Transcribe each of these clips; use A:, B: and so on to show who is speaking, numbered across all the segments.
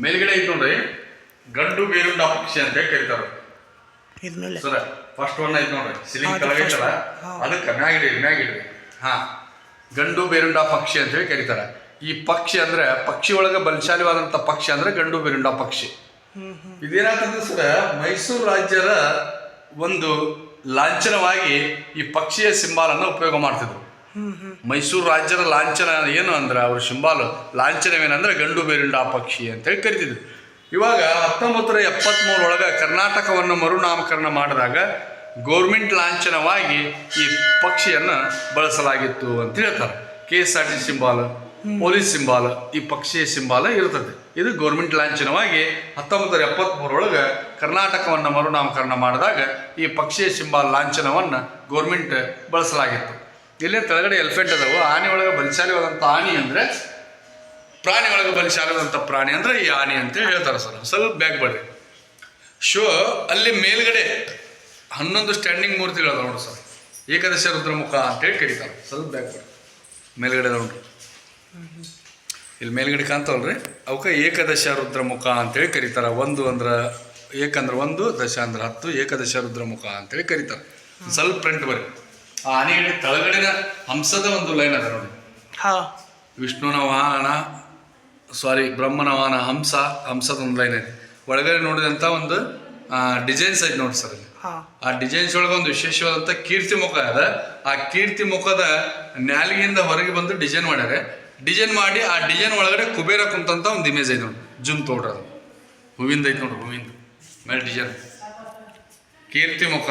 A: ಮೇಲ್ಗಡೆ ಐತೆ ನೋಡ್ರಿ, ಗಂಡು ಬೇರುಂಡ ಪಕ್ಷಿ ಅಂತ ಕರೀತಾರ ಸರ. ಫಸ್ಟ್ ಒನ್ ಐತೆ ನೋಡ್ರಿ, ಸಿಲಿಂಗ್ ಕೆಳಗೆ ಐತಲ್ಲ ಅದಕ್ಕೆ ಮ್ಯಾಗಿಡ್ರಿ. ಹಾ, ಗಂಡು ಬೇರುಂಡ ಪಕ್ಷಿ ಅಂತ ಹೇಳಿ ಕರೀತಾರ. ಈ ಪಕ್ಷಿ ಅಂದ್ರೆ ಪಕ್ಷಿ ಒಳಗೆ ಬಲಶಾಲಿವಾದಂಥ ಪಕ್ಷಿ ಅಂದ್ರೆ ಗಂಡು ಬೇರುಂಡ ಪಕ್ಷಿ. ಇದೇನಾಗ್ತದೆ ಸರ, ಮೈಸೂರು ರಾಜ್ಯದ ಒಂದು ಲಾಂಛನವಾಗಿ ಈ ಪಕ್ಷಿಯ ಸಿಂಬಾಲನ್ನು ಉಪಯೋಗ ಮಾಡ್ತಿದ್ರು. ಮೈಸೂರು ರಾಜ್ಯದ ಲಾಂಛನ ಏನು ಅಂದ್ರೆ ಅವ್ರ ಸಿಂಬಾಲ್ ಲಾಂಛನವೇನಂದ್ರೆ ಗಂಡು ಬೇರುಂಡ ಪಕ್ಷಿ ಅಂತೇಳಿ ಕರಿತಿದ್ರು. ಇವಾಗ 1973 ಒಳಗೆ ಕರ್ನಾಟಕವನ್ನು ಮರುನಾಮಕರಣ ಮಾಡಿದಾಗ ಗೌರ್ಮೆಂಟ್ ಲಾಂಛನವಾಗಿ ಈ ಪಕ್ಷಿಯನ್ನು ಬಳಸಲಾಗಿತ್ತು ಅಂತ ಹೇಳ್ತಾರೆ. KSRTC ಸಿಂಬಾಲ್, ಪೊಲೀಸ್ ಸಿಂಬಾಲ್, ಈ ಪಕ್ಷಿಯ ಸಿಂಬಾಲ ಇರ್ತದೆ. ಇದು ಗೌರ್ಮೆಂಟ್ ಲಾಂಛನವಾಗಿ 1973 ಒಳಗೆ ಕರ್ನಾಟಕವನ್ನು ಮರುನಾಮಕರಣ ಮಾಡಿದಾಗ ಈ ಪಕ್ಷಿಯ ಸಿಂಬಾಲ್ ಲಾಂಛನವನ್ನು ಗೌರ್ಮೆಂಟ್ ಬಳಸಲಾಗಿತ್ತು. ಇಲ್ಲೇ ಕೆಳಗಡೆ ಎಲಿಫೆಂಟ್ ಅದಾವು. ಆನೆ ಒಳಗೆ ಬಲಶಾಲಿಯಾದಂಥ ಆನೆ ಅಂದರೆ, ಪ್ರಾಣಿ ಒಳಗೆ ಬಲಶಾಲಿಯಾದಂಥ ಪ್ರಾಣಿ ಅಂದರೆ ಈ ಆನೆ ಅಂತೇಳಿ ಹೇಳ್ತಾರೆ ಸರ್. ಸ್ವಲ್ಪ ಬ್ಯಾಕ್ ಬರ್ರಿ. ಶೋ ಅಲ್ಲಿ ಮೇಲ್ಗಡೆ 11 ಸ್ಟ್ಯಾಂಡಿಂಗ್ ಮೂರ್ತಿಗಳು ನೋಡಿ ಸರ್, ಏಕದಶ ರುದ್ರಮುಖ ಅಂತೇಳಿ ಕರೀತಾರೆ. ಸ್ವಲ್ಪ ಬ್ಯಾಕ್ ಬರ್ರಿ, ಮೇಲ್ಗಡೆ ನೋಡ್ರಿ, ಇಲ್ಲಿ ಮೇಲ್ಗಡೆ ಕಾಣ್ತಾವಲ್ರಿ, ಅವಕ್ಕೆ ಏಕದಶ ರುದ್ರಮುಖ ಅಂತೇಳಿ ಕರೀತಾರೆ. 1 ಅಂದ್ರೆ ಏಕಂದ್ರೆ 1, ದಶ ಅಂದ್ರೆ 10, ಏಕದಶ ರುದ್ರಮುಖ ಅಂತೇಳಿ ಕರೀತಾರೆ. ಸ್ವಲ್ಪ ಫ್ರಂಟ್ ಬರ್ರಿ. ಆ ಆನೆಗಡೆ ತಳಗಡೆನ ಹಂಸದ ಒಂದು ಲೈನ್ ಅದ ನೋಡಿ. ವಿಷ್ಣುನ ವಾಹನ, ಬ್ರಹ್ಮನ ವಾಹನ ಹಂಸದ ಒಂದು ಲೈನ್ ಐತೆ. ಒಳಗಡೆ ನೋಡಿದಂಥ ಒಂದು ಡಿಸೈನ್ಸ್ ಐತೆ ನೋಡಿ ಸರ್. ಆ ಡಿಸೈನ್ಸ್ ಒಳಗೆ ಒಂದು ವಿಶೇಷವಾದಂಥ ಕೀರ್ತಿ ಮುಖ ಅದ. ಆ ಕೀರ್ತಿ ಮುಖದ ನ್ಯಾಲಿಗೆಯಿಂದ ಹೊರಗೆ ಬಂದು ಡಿಸೈನ್ ಮಾಡ್ಯಾರೆ. ಡಿಸೈನ್ ಮಾಡಿ ಆ ಡಿಸೈನ್ ಒಳಗಡೆ ಕುಬೇರ ಕುಂತಂತ ಒಂದು ಇಮೇಜ್ ಐತೆ ನೋಡಿ. ಜೂಮ್ ತೋಡ್ರಿ, ಅದು ಹೂವಿಂದ ಐತೆ ನೋಡ್ರಿ, ಹೂವಿಂದ ಮೇಲೆ ಡಿಸೈನ್ ಕೀರ್ತಿ ಮುಖ.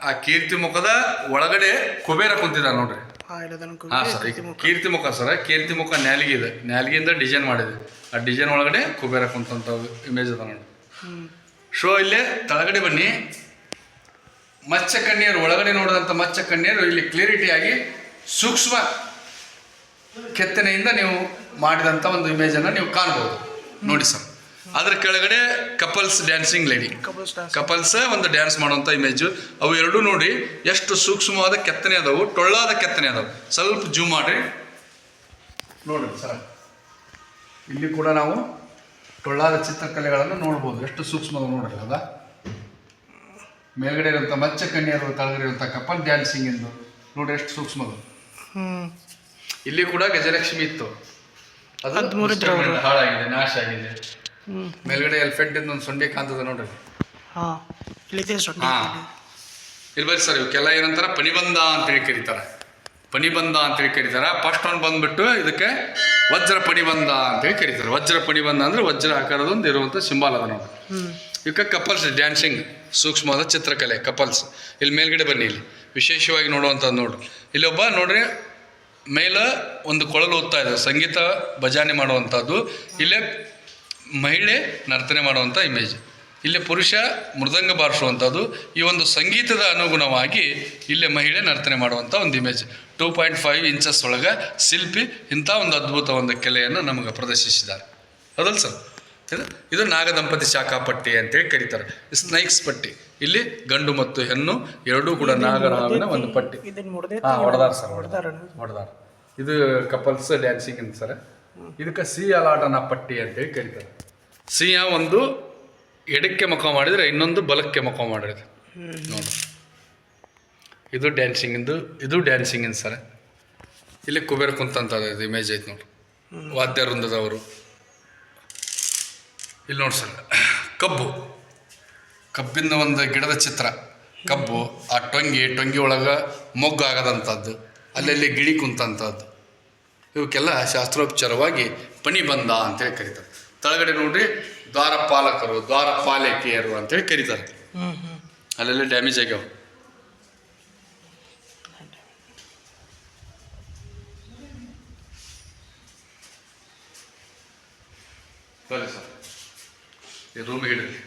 A: ಆ ಕೀರ್ತಿ ಮುಖದ ಒಳಗಡೆ ಕುಬೇರ ಕುಂತಿದ ನೋಡ್ರಿ. ಹಾ ಸರ್, ಕೀರ್ತಿ ಮುಖ ಸರ್. ಕೀರ್ತಿ ಮುಖ ನ್ಯಾಲಿಗೆ ಇದೆ, ನ್ಯಾಲಿಗೆಯಿಂದ ಡಿಸೈನ್ ಮಾಡಿದೆ. ಆ ಡಿಸೈನ್ ಒಳಗಡೆ ಕುಬೇರ ಕುಂತಂತ ಇಮೇಜ್ ಅದ ನೋಡಿ. ಶೋ ಇಲ್ಲೇ ತಳಗಡೆ ಬನ್ನಿ. ಮತ್ಸ್ಯ ಕನ್ಯರು ಒಳಗಡೆ ನೋಡಿದಂಥ ಮತ್ಸ್ಯ ಕನ್ಯರು ಇಲ್ಲಿ ಕ್ಲಿಯರಿಟಿಯಾಗಿ ಸೂಕ್ಷ್ಮ ಕೆತ್ತನೆಯಿಂದ ನೀವು ಮಾಡಿದಂಥ ಒಂದು ಇಮೇಜನ್ನು ನೀವು ಕಾಣ್ಬೋದು ನೋಡಿ ಸರ್. ಅದ್ರ ಕೆಳಗಡೆ ಕಪಲ್ಸ್ ಡ್ಯಾನ್ಸಿಂಗ್ ಲೇಡಿ, ಕಪಲ್ಸ್ ಒಂದು ಡ್ಯಾನ್ಸ್ ಮಾಡುವಂಥ ಇಮೇಜು. ಅವು ಎರಡೂ ನೋಡಿ ಎಷ್ಟು ಸೂಕ್ಷ್ಮವಾದ ಕೆತ್ತನೆ ಅದಾವು, ಟೊಳ್ಳಾದ ಕೆತ್ತನೆ ಅದಾವು. ಸ್ವಲ್ಪ ಜೂಮ್ ಮಾಡಿರಿ ನೋಡ್ರಿ ಸರ್. ಇಲ್ಲಿ ಕೂಡ ನಾವು ಟೊಳ್ಳಾದ ಚಿತ್ರಕಲೆಗಳನ್ನು ನೋಡ್ಬೋದು. ಎಷ್ಟು ಸೂಕ್ಷ್ಮದ ನೋಡ್ರಿ ಅದ. ಮೇಲ್ಗಡೆ ಇರುವಂಥ ಮತ್ಸ್ಯ ಕನ್ಯರು, ಕೆಳಗಡೆ ಇರುವಂಥ ಕಪಲ್ ಡ್ಯಾನ್ಸಿಂಗ್ ಎಂದು ನೋಡ್ರಿ ಎಷ್ಟು ಸೂಕ್ಷ್ಮದ. ಇಲ್ಲಿ ಕೂಡ ಗಜಲಕ್ಷ್ಮಿ ಇತ್ತು, ಅದು ಹಾಳಾಗಿದೆ, ನಾಶ ಆಗಿದೆ. ಮೇಲ್ಗಡೆ ಎಲಿಫೆಂಟ್ ಇಂದ ಒಂದು ಸೊಂಡೆ ಕಾಣ್ತದೆ ನೋಡ್ರಿ. ಇಲ್ಲಿ ಬರ್ರಿ ಸರ್. ಇವಕ್ಕೆಲ್ಲ ಏನಂತಾರ, ಪಣಿಬಂಧ ಅಂತೇಳಿ ಕರೀತಾರೆ. ಪಣಿಬಂಧ ಅಂತೇಳಿ ಕರೀತಾರೆ. ಫಸ್ಟ್ ಒಂದು ಬಂದ್ಬಿಟ್ಟು ಇದಕ್ಕೆ ವಜ್ರ ಪಣಿಬಂಧ ಅಂತೇಳಿ ಕರೀತಾರೆ. ವಜ್ರ ಪಣಿಬಂಧ ಅಂದ್ರೆ ವಜ್ರ ಆಕಾರದೊಂದು ಇರುವಂಥ ಸಿಂಬಾಲ್ ಅದ ನೋಡ್ರಿ. ಇವಕ್ಕೆ ಕಪಲ್ಸ್ ಡ್ಯಾನ್ಸಿಂಗ್, ಸೂಕ್ಷ್ಮವಾದ ಚಿತ್ರಕಲೆ ಕಪಲ್ಸ್. ಇಲ್ಲಿ ಮೇಲ್ಗಡೆ ಬನ್ನಿ, ಇಲ್ಲಿ ವಿಶೇಷವಾಗಿ ನೋಡುವಂಥದ್ದು ನೋಡ್ರಿ. ಇಲ್ಲೊಬ್ಬ ನೋಡ್ರಿ ಮೇಲೆ ಒಂದು ಕೊಳಲು ಓದ್ತಾ ಇದೆ, ಸಂಗೀತ ಭಜನೆ ಮಾಡುವಂಥದ್ದು. ಇಲ್ಲೇ ಮಹಿಳೆ ನರ್ತನೆ ಮಾಡುವಂಥ ಇಮೇಜ್. ಇಲ್ಲಿ ಪುರುಷ ಮೃದಂಗ ಬಾರಿಸುವಂಥದ್ದು. ಈ ಒಂದು ಸಂಗೀತದ ಅನುಗುಣವಾಗಿ ಇಲ್ಲೇ ಮಹಿಳೆ ನರ್ತನೆ ಮಾಡುವಂಥ ಒಂದು ಇಮೇಜ್. 2.5 ಇಂಚಸ್ ಒಳಗೆ ಶಿಲ್ಪಿ ಇಂಥ ಒಂದು ಅದ್ಭುತ ಒಂದು ಕಲೆಯನ್ನು ನಮಗೆ ಪ್ರದರ್ಶಿಸಿದ್ದಾರೆ. ಹೌದಲ್ಲ ಸರ್? ಇದು ನಾಗದಂಪತಿ ಶಾಖಾ ಪಟ್ಟಿ ಅಂತೇಳಿ ಕರೀತಾರೆ. ಸ್ನೈಕ್ಸ್ ಪಟ್ಟಿ. ಇಲ್ಲಿ ಗಂಡು ಮತ್ತು ಹೆಣ್ಣು ಎರಡೂ ಕೂಡ ನಾಗರಾವಿನ ಒಂದು ಪಟ್ಟಿ. ಹೊಡೆದಾರ ಸರ್, ಹೊಡೆದಾರ. ಇದು ಕಪಲ್ಸ್ ಡ್ಯಾನ್ಸಿಂಗ್ ಅಂತ ಸರ್. ಇದಕ್ಕೆ ಸಿಯಾಲಾಟನ ಪಟ್ಟಿ ಅಂತೇಳಿ ಕರೀತಾರೆ. ಸಿಂಹ ಒಂದು ಎಡಕ್ಕೆ ಮುಖ ಮಾಡಿದರೆ ಇನ್ನೊಂದು ಬಲಕ್ಕೆ ಮುಖ ಮಾಡಿದೆ ನೋಡಿ. ಇದು ಡ್ಯಾನ್ಸಿಂಗಿಂದು, ಇದು ಡ್ಯಾನ್ಸಿಂಗಿಂದ ಸರ್. ಇಲ್ಲಿ ಕುಬೇರ ಕುಂತಂತ ಇದು ಇಮೇಜ್ ಐತೆ ನೋಡಿ, ವಾದ್ಯ ವೃಂದದವರು. ಇಲ್ಲಿ ನೋಡಿ ಸರ್, ಕಬ್ಬಿನ ಒಂದು ಗಿಡದ ಚಿತ್ರ. ಕಬ್ಬು, ಆ ಟೊಂಗಿ ಒಳಗೆ ಮೊಗ್ಗು ಆಗದಂಥದ್ದು, ಅಲ್ಲಲ್ಲಿ ಗಿಳಿ ಕುಂತಂಥದ್ದು. ಇವಕ್ಕೆಲ್ಲ ಶಾಸ್ತ್ರೋಪಚಾರವಾಗಿ ಪಣಿಬಂಧ ಅಂತೇಳಿ ಕರೀತಾರೆ. ತಳಗಡೆ ನೋಡ್ರಿ ದ್ವಾರಪಾಲಕರು, ದ್ವಾರಪಾಲಕಿಯರು ಅಂತೇಳಿ ಕರೀತಾರೆ. ಅಲ್ಲೆಲ್ಲ ಡ್ಯಾಮೇಜ್ ಆಗ್ಯಾವ. ಬನ್ನಿ ಸರ್, ಈ ರೂಮ್ ಹಿಡಿದ್ರಿ.